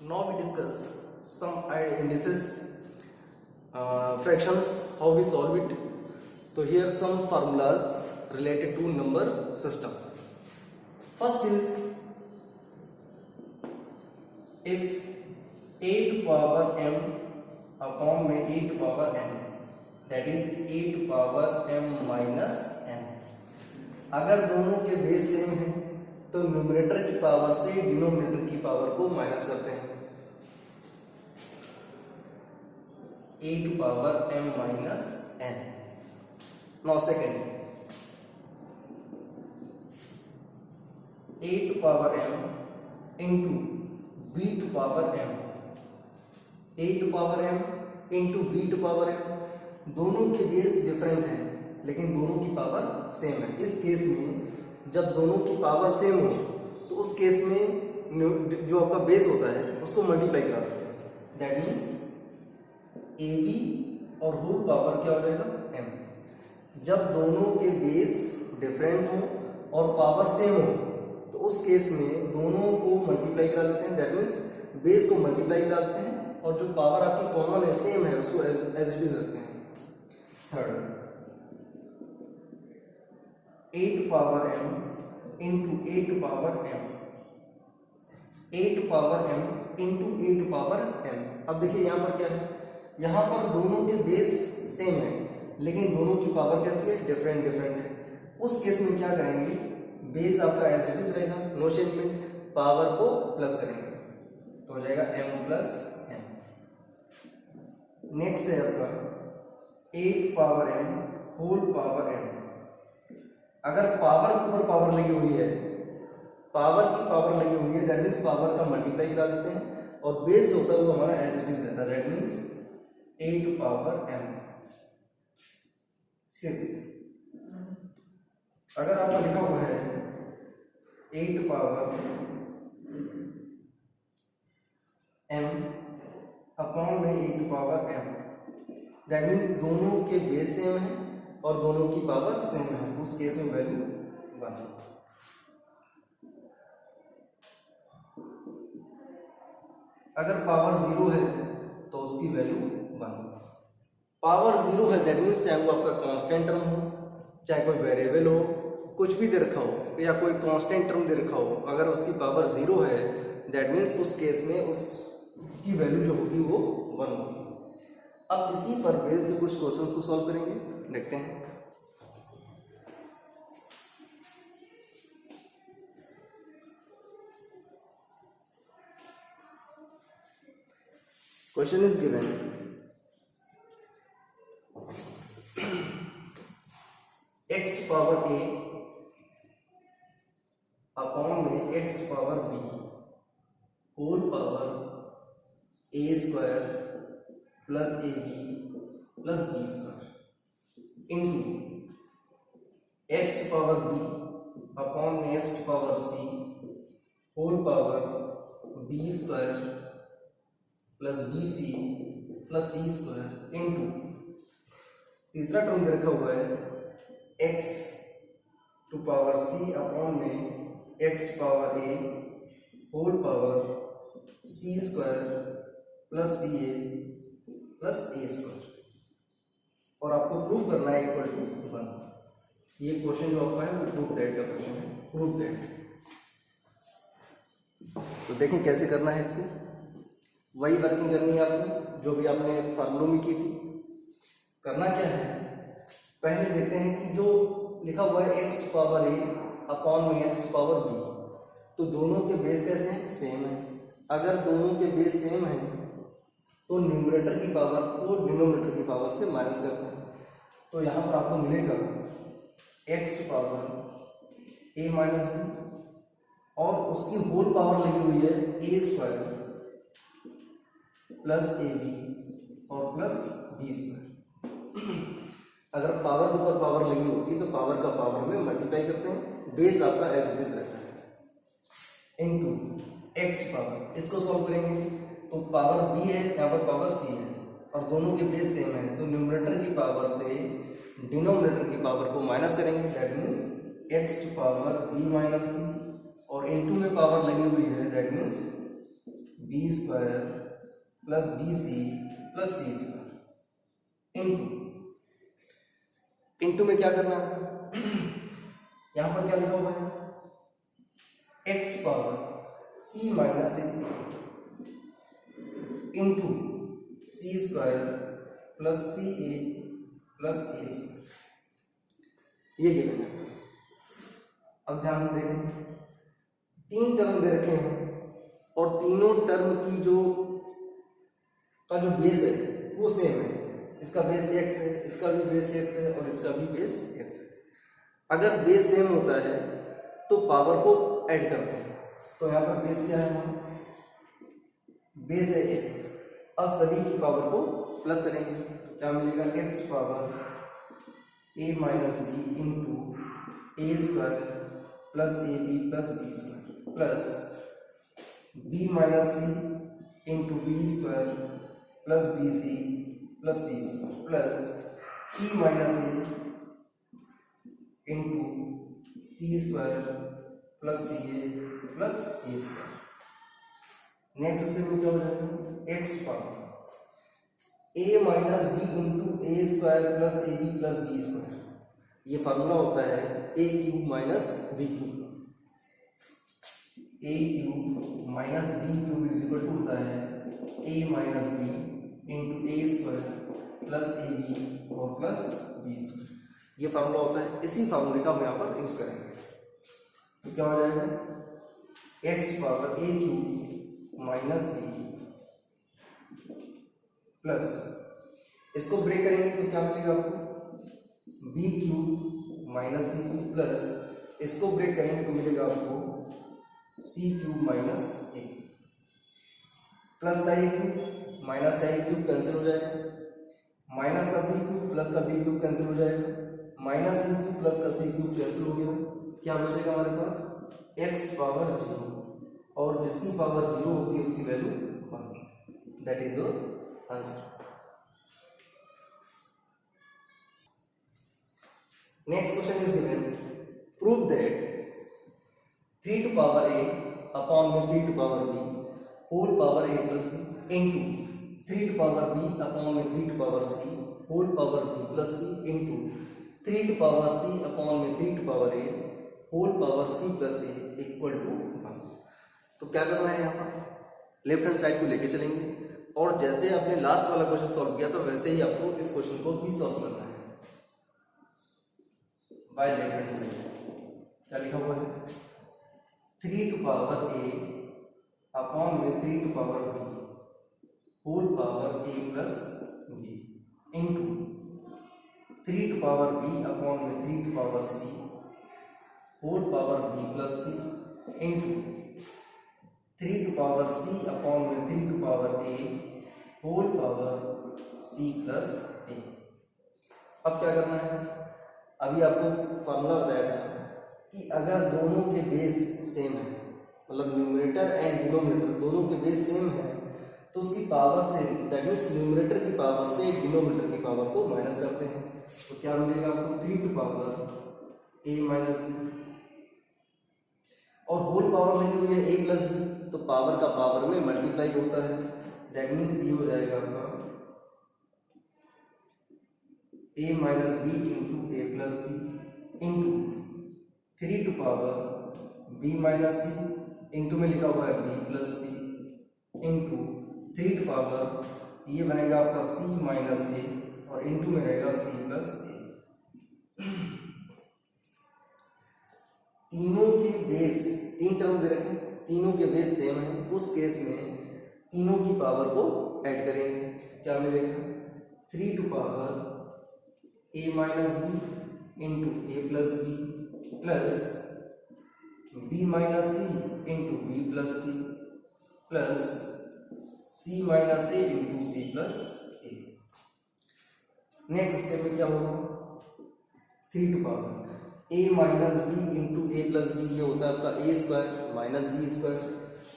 Now we discuss some indices, fractions, how we solve it. So here some formulas related to number system. First is if a to power m upon में a to power n, that is a to power m minus n. अगर दोनों के base same है तो numerator की power से denominator की power को माइनस करते हैं, a to power m minus n. Now second, a to power m into b to power m, a to power m into b to power m. दोनों के base different हैं लेकिन दोनों की पावर सेम है. इस केस में जब दोनों की पावर सेम हो तो उस केस में जो आपका बेस होता है उसको मल्टीप्लाई करा देते हैं. दैट मीन्स ए बी और होल पावर क्या हो जाएगा m. जब दोनों के बेस डिफरेंट हो और पावर सेम हो तो उस केस में दोनों को मल्टीप्लाई करा देते हैं. दैट मीन्स बेस को मल्टीप्लाई करा देते हैं और जो पावर आपकी कॉमन है सेम है उसको एज इट इज रखते हैं. Third, a to power m into a to power m, a to power m into a to power m. अब देखिए यहाँ पर क्या है, यहाँ पर दोनों के बेस सेम है लेकिन दोनों की पावर कैसी है, डिफरेंट है. उस केस में क्या करेंगे, बेस आपका एज इट इज रहेगा, नो चेंजमेंट, पावर को प्लस करेंगे तो हो जाएगा m प्लस m. नेक्स्ट है आपका a to power m whole power m. अगर पावर के ऊपर पावर लगी हुई है, पावर की पावर लगी हुई है, दैट मीन्स पावर का मल्टीप्लाई करा देते हैं और बेस जो होता है वो हमारा एज इट इज रहता है. That means a to power m. Sixth, अगर आपको लिखा हुआ है a to power m upon में a to power m, that means दोनों के बेस सेम है और दोनों की पावर सेम है. उस केस में वैल्यू 1. अगर पावर 0 है तो उसकी वैल्यू 1. पावर 0 है दैट मीन्स चाहे वो आपका कांस्टेंट टर्म हो, चाहे कोई वेरिएबल हो, कुछ भी दे रखा हो या कोई कांस्टेंट टर्म दे रखा हो, अगर उसकी पावर 0 है दैट मीन्स उस केस में उसकी वैल्यू जो होगी वो 1 होगी. अब इसी पर बेस्ड कुछ क्वेश्चंस को सॉल्व करेंगे, देखते हैं. Question is given x to power a upon में x to power b whole power a square plus a b plus b square into x to power b upon में x to power c whole power b square plus b c plus c square into तीसरा term दे रखा हुआ है x to power c upon में x to power a whole power c square plus c a plus a square, और आपको proof करना है इक्वल टू 1. ये क्वेश्चन जो आपका है वो प्रूफ दैट का क्वेश्चन है, प्रूफ दैट. तो देखें कैसे करना है. इसमें वही वर्किंग करनी है आपको जो भी आपने फार्मूलों में की थी. करना क्या है, पहले देखते हैं कि जो लिखा हुआ है x to power a upon में एक्स टू पावर बी, तो दोनों के बेस कैसे हैं, सेम है. अगर दोनों के बेस सेम है तो न्यूमरेटर की पावर को डिनोमिनेटर की पावर से माइनस करते हैं. तो यहाँ पर आपको मिलेगा x to power a minus b और उसकी होल पावर लगी हुई है a square plus a b और प्लस बी स्क्वायर. अगर पावर के ऊपर पावर लगी होती है तो पावर का पावर में मल्टीप्लाई करते हैं, बेस आपका एज इट इज रहता है इनटू x टू पावर. इसको सॉल्व करेंगे तो पावर b है, यहाँ पर पावर c है और दोनों के बेस सेम है तो न्यूमरेटर की पावर से डिनोमिनेटर की पावर को माइनस करेंगे. That means x to power b minus c और इनटू में पावर लगी हुई है that means b square plus b c plus c square into में क्या करना है, यहां पर क्या लिखा हुआ है, x power C minus a into c square plus c a plus a square, ये गिवन है। अब ध्यान से देखें, तीन टर्म दे रखे हैं और तीनों टर्म की जो बेस है वो सेम है। इसका बेस x है, इसका भी बेस x है और इसका भी बेस x है। अगर बेस सेम होता है तो पावर को ऐड करते हैं, तो यहाँ पर बेस क्या है, बेस है x। अब सभी की पावर को प्लस करेंगे तो क्या मिलेगा, x power a minus b into a square plus a b plus b square plus b minus c into b square plus b c plus c square plus c minus a into c square plus c a plus a square. Next step में क्या हो जाएगा, x power a minus b into a square plus a b plus b square. ये formula होता है a cube minus b cube. A cube minus b cube is equal to होता है a minus b into a square plus a b और plus b square. ये formula होता है, इसी फार्मूले का हम यहाँ पर यूज करेंगे। तो क्या हो जाएगा, एक्स पावर ए क्यूब माइनस बी प्लस, इसको ब्रेक करेंगे तो क्या मिलेगा आपको, बी क्यूब माइनस सी क्यूब प्लस इसको ब्रेक करेंगे तो मिलेगा आपको सी क्यूब माइनस ए प्लस का ए क्यूब माइनस का ए क्यूब कैंसिल हो जाएगा, माइनस का बी क्यूब प्लस का बी क्यूब कैंसिल हो जाएगा, माइनस सी क्यूब प्लस का सी क्यूब कैंसिल हो गया। क्या बचेगा हमारे पास, एक्स पावर 0 और जिसकी पावर 0 होती है उसकी value 1। That is your answer. Next question is given. Prove that 3 to power a upon में 3 to power b whole power a plus b into 3 to power b upon में 3 to power c whole power b plus c into 3 to power c upon में 3 to power a whole power c plus a equal to 1। तो क्या करना है, यहाँ पर left hand side को लेके चलेंगे और जैसे आपने लास्ट वाला क्वेश्चन सॉल्व किया था वैसे ही आपको इस क्वेश्चन को भी सॉल्व करना है। बाय लेफ्ट हैंड साइड क्या लिखा हुआ है, 3 टू पावर a अपॉन में 3 to power b whole power a plus b into 3 to power b upon में 3 to power c whole power b plus c into 3 to power c upon में 3 to power a whole power c plus a। अब क्या करना है, अभी आपको formula बताया था कि अगर दोनों के बेस सेम है, मतलब न्यूमरेटर एंड डिनोमिनेटर दोनों के बेस सेम है तो उसकी पावर से, दैट मीन्स न्यूमरेटर की पावर से डिनोमिनेटर की पावर को माइनस करते हैं। तो क्या मिलेगा आपको, 3 to power a minus b और होल पावर लगी हुई है a प्लस b, तो पावर का पावर में मल्टीप्लाई होता है। दैट मीन्स ये हो जाएगा आपका a minus b into a plus b into 3 to power b minus c into में लिखा हुआ है b plus c into 3 to power ये बनेगा आपका c माइनस ए और इंटू में रहेगा c प्लस ए। तीनों के बेस, तीन टर्म दे रखे, तीनों के बेस सेम है, उस केस में तीनों की पावर को ऐड करेंगे। क्या मिलेगा, 3 to power a minus b into a plus b plus b minus c into b plus c plus c minus a into c plus a. Next step में क्या होगा, 3 to power a minus b into a plus b, ये होता है आपका a square minus b square,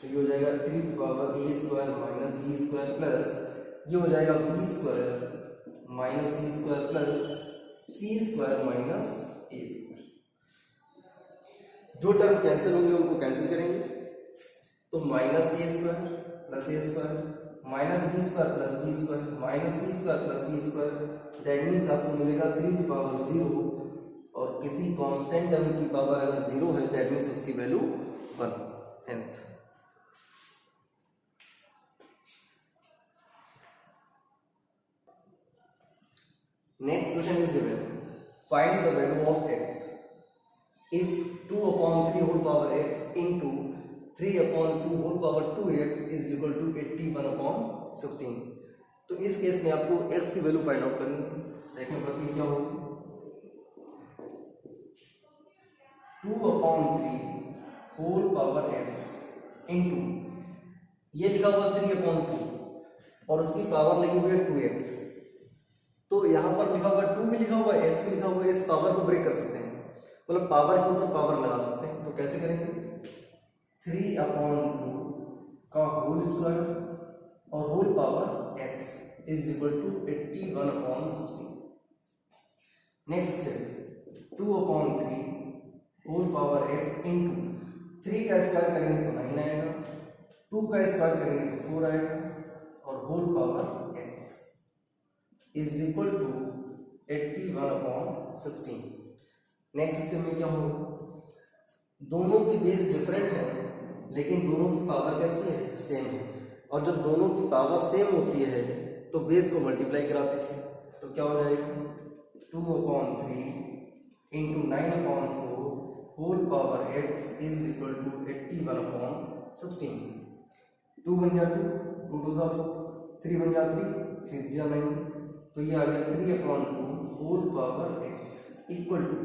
तो ये हो जाएगा 3 to power a square minus b square plus ये हो जाएगा b square minus c square plus c square minus a square. जो टर्म कैंसिल होंगे उनको कैंसिल करेंगे तो minus a square plus a square minus b square plus b square minus c square plus c square, that means आपको मिलेगा 3 to power 0 और किसी constant term की पावर अगर 0 है दैट मीन्स उसकी value 1। Hence next question is given, find the value of x if 2 upon 3 whole power x into 3 upon 2 whole power 2x is equal to 81 upon 16। तो इस case में आपको x की value find out करनी है। देखने पर क्या होगी, 2 upon 3 whole power x into ये लिखा हुआ 3 upon 2 और उसकी पावर लगी हुई है 2x। तो यहाँ पर लिखा हुआ 2 भी लिखा हुआ है, x भी लिखा हुआ है, इस पावर को ब्रेक कर सकते हैं, मतलब पावर के ऊपर पावर लगा सकते हैं। तो कैसे करेंगे, 3 अपॉन 2 का होल स्क्वायर और whole power x is equal to 81 upon 16। Next step, 2 upon 3 whole power x into 3 का स्क्वायर करेंगे तो 9 आएगा, 2 का स्क्वायर करेंगे तो 4 आएगा और whole power x is equal to 81 upon 16। Next step में क्या होगा, दोनों की बेस डिफरेंट है लेकिन दोनों की पावर कैसी है, सेम है, और जब दोनों की पावर सेम होती है तो बेस को मल्टीप्लाई कराते हैं। तो क्या हो जाएगा, 2 upon 3 into 9 upon 4 whole power x is equal to 81 upon 16। 2 बन जा 2, 2 2 4, 3 बन जा 3, 3 3 जा 9, तो ये आ गया 3 upon 2 whole power x equal to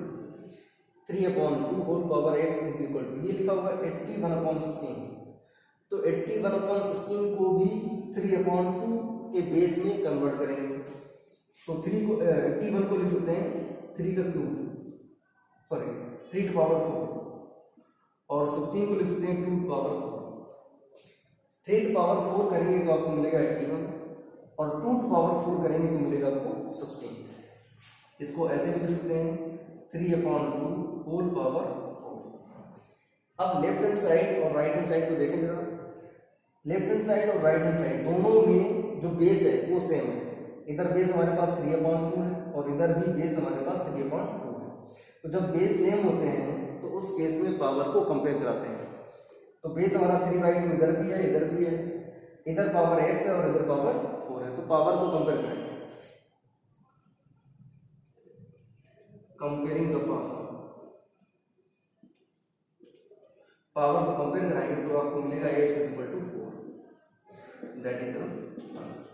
3 upon 2 whole power x is equal to, ये लिखा हुआ है 81 अपॉन 16। तो 81 अपॉन 16 को भी 3 अपॉन 2 के बेस में कन्वर्ट करेंगे। तो 3 को 81 को लिख सकते हैं 3 का क्यूब, सॉरी 3 टू पावर 4 और 16 को लिख सकते हैं 2 टू पावर 4। 3 टू पावर 4 करेंगे तो आपको मिलेगा 81 और 2 टू पावर 4 करेंगे तो मिलेगा आपको 16। इसको ऐसे भी लिख सकते हैं 3 अपॉन 2 होल पावर 4। अब लेफ्ट हैंड साइड और राइट हैंड साइड को देखें जरा। लेफ्ट हैंड साइड और राइट हैंड साइड दोनों में जो बेस है वो सेम है, इधर बेस हमारे पास 3 अपॉन 2 है और इधर भी बेस हमारे पास 3 अपॉन 2 है। तो जब बेस सेम होते हैं तो उस केस में पावर को कंपेयर कराते हैं। तो बेस हमारा 3/2 इधर भी है, इधर भी है, इधर पावर x है और इधर पावर 4 है, तो पावर को कंपेयर करेंगे, कंपेयरिंग द पावर को कंपेयर कराएंगे तो आपको मिलेगा x is equal to 4, that is the answer.